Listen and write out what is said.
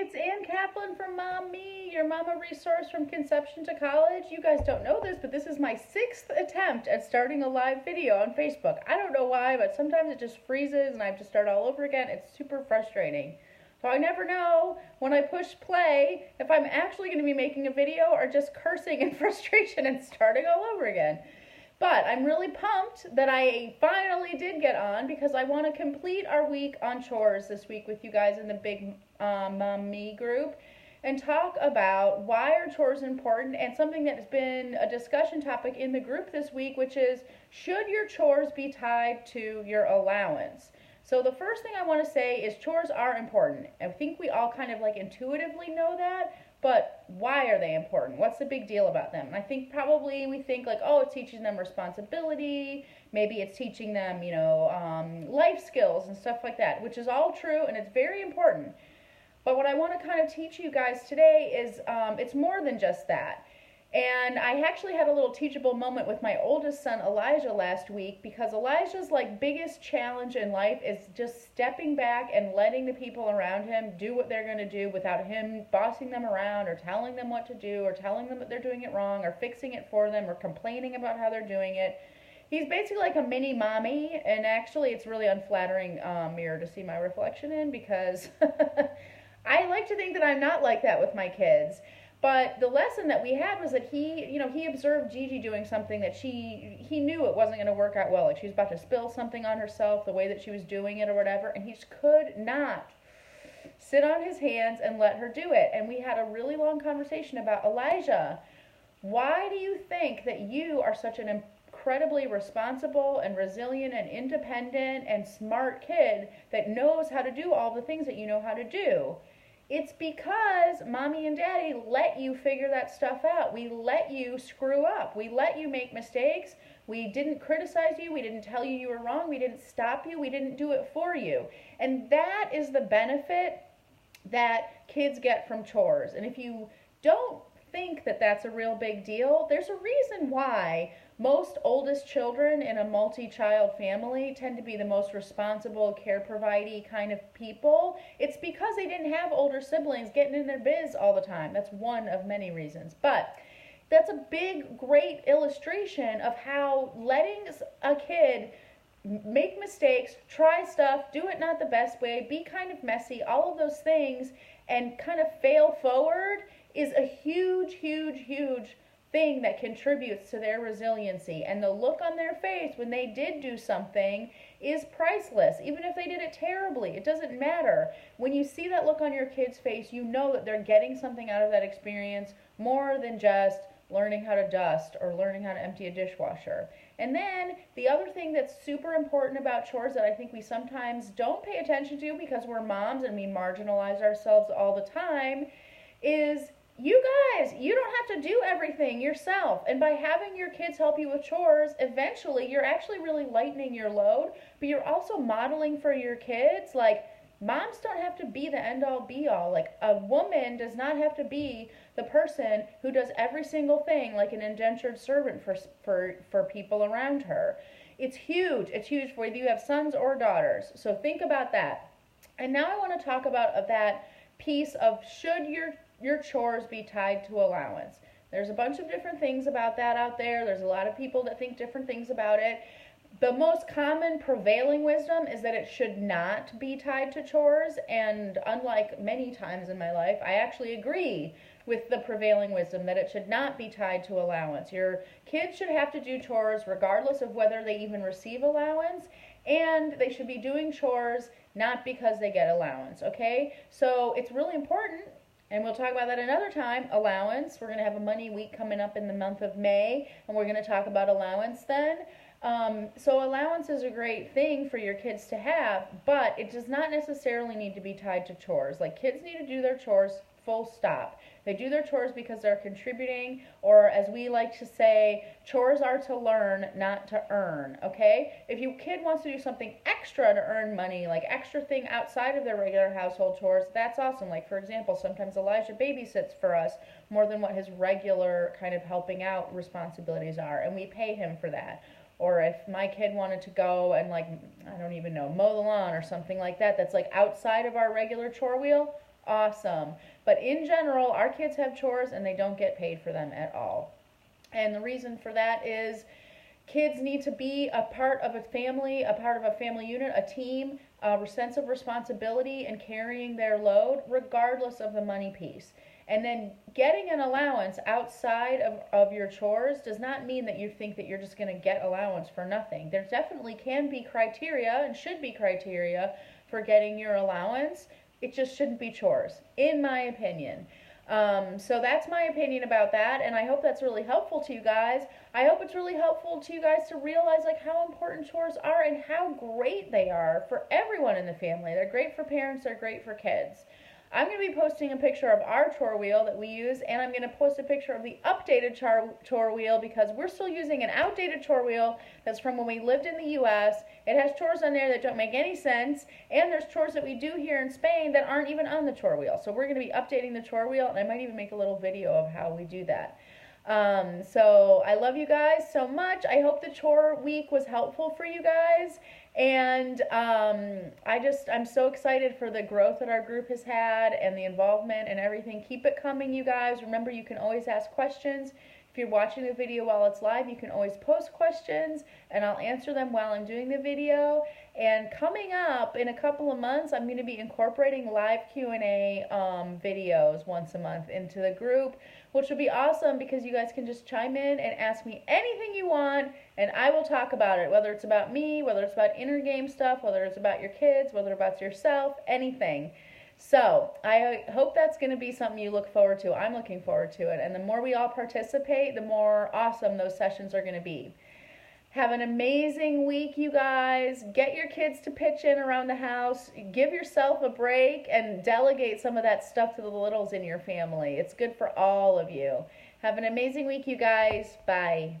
it's Ann Kaplan from Mom Me, your mama resource from conception to college. You guys don't know this, but this is my 6th attempt at starting a live video on Facebook. I don't know why, but sometimes it just freezes and I have to start all over again. It's super frustrating. So I never know when I push play if I'm actually going to be making a video or just cursing in frustration and starting all over again. But I'm really pumped that I finally did get on because I want to complete our week on chores this week with you guys in the big Mom Me group and talk about why are chores important and something that has been a discussion topic in the group this week, which is, should your chores be tied to your allowance? So the first thing I want to say is chores are important. I think we all kind of like intuitively know that, but why are they important? What's the big deal about them? And I think probably we think like, oh, it's teaching them responsibility. Maybe it's teaching them, life skills and stuff like that, which is all true and it's very important. But what I want to kind of teach you guys today is it's more than just that. And I actually had a little teachable moment with my oldest son, Elijah, last week because Elijah's like biggest challenge in life is just stepping back and letting the people around him do what they're going to do without him bossing them around or telling them what to do or telling them that they're doing it wrong or fixing it for them or complaining about how they're doing it. He's basically like a mini mommy, and actually it's really unflattering mirror to see my reflection in because I like to think that I'm not like that with my kids. But the lesson that we had was that he observed Gigi doing something that he knew it wasn't going to work out well. Like she was about to spill something on herself, the way that she was doing it or whatever, and he just could not sit on his hands and let her do it. And we had a really long conversation about, Elijah, why do you think that you are such an incredibly responsible and resilient and independent and smart kid that knows how to do all the things that you know how to do? It's because mommy and daddy let you figure that stuff out. We let you screw up. We let you make mistakes. We didn't criticize you. We didn't tell you you were wrong. We didn't stop you. We didn't do it for you. And that is the benefit that kids get from chores. And if you don't think that that's a real big deal, there's a reason why most oldest children in a multi-child family tend to be the most responsible, care-providing kind of people. It's because they didn't have older siblings getting in their biz all the time. That's one of many reasons. But that's a big, great illustration of how letting a kid make mistakes, try stuff, do it not the best way, be kind of messy, all of those things, and kind of fail forward is a huge, huge, huge thing that contributes to their resiliency. And the look on their face when they did do something is priceless. Even if they did it terribly, it doesn't matter. When you see that look on your kid's face, you know that they're getting something out of that experience more than just learning how to dust or learning how to empty a dishwasher. And then the other thing that's super important about chores that I think we sometimes don't pay attention to because we're moms and we marginalize ourselves all the time is, you guys, you don't have to do everything yourself. And by having your kids help you with chores, eventually you're actually really lightening your load, but you're also modeling for your kids, like, moms don't have to be the end-all be-all. Like, a woman does not have to be the person who does every single thing like an indentured servant for people around her. It's huge. It's huge for whether you have sons or daughters. So think about that. And now I want to talk about that piece of, should your chores be tied to allowance? There's a bunch of different things about that out there. There's a lot of people that think different things about it. The most common prevailing wisdom is that it should not be tied to chores, and unlike many times in my life, I actually agree with the prevailing wisdom that it should not be tied to allowance. Your kids should have to do chores regardless of whether they even receive allowance, and they should be doing chores not because they get allowance, okay? So it's really important, and we'll talk about that another time, allowance. We're going to have a money week coming up in the month of May, and we're going to talk about allowance then. So allowance is a great thing for your kids to have, but it does not necessarily need to be tied to chores. Like, kids need to do their chores, full stop. They do their chores because they're contributing, or as we like to say, chores are to learn, not to earn, okay? If your kid wants to do something extra to earn money, like extra thing outside of their regular household chores, that's awesome. Like, for example, sometimes Elijah babysits for us more than what his regular kind of helping out responsibilities are, and we pay him for that. Or if my kid wanted to go and, like, I don't even know, mow the lawn or something like that, that's like outside of our regular chore wheel, awesome. But in general, our kids have chores and they don't get paid for them at all. And the reason for that is kids need to be a part of a family unit, a team, a sense of responsibility and carrying their load regardless of the money piece. And then getting an allowance outside of your chores does not mean that you think that you're just going to get allowance for nothing. There definitely can be criteria and should be criteria for getting your allowance. It just shouldn't be chores, in my opinion. So that's my opinion about that, and I hope that's really helpful to you guys. I hope it's really helpful to you guys to realize like how important chores are and how great they are for everyone in the family. They're great for parents, they're great for kids. I'm going to be posting a picture of our chore wheel that we use, and I'm going to post a picture of the updated chore wheel because we're still using an outdated chore wheel that's from when we lived in the U.S. It has chores on there that don't make any sense, and there's chores that we do here in Spain that aren't even on the chore wheel. So we're going to be updating the chore wheel, and I might even make a little video of how we do that. So I love you guys so much. I hope the chore week was helpful for you guys. And I'm so excited for the growth that our group has had and the involvement and everything. Keep it coming, you guys. Remember, you can always ask questions. If you're watching the video while it's live, you can always post questions, and I'll answer them while I'm doing the video. And coming up in a couple of months, I'm going to be incorporating live Q&A videos once a month into the group, which will be awesome because you guys can just chime in and ask me anything you want, and I will talk about it, whether it's about me, whether it's about inner game stuff, whether it's about your kids, whether it's about yourself, anything. So I hope that's going to be something you look forward to. I'm looking forward to it. And the more we all participate, the more awesome those sessions are going to be. Have an amazing week, you guys. Get your kids to pitch in around the house. Give yourself a break and delegate some of that stuff to the littles in your family. It's good for all of you. Have an amazing week, you guys. Bye.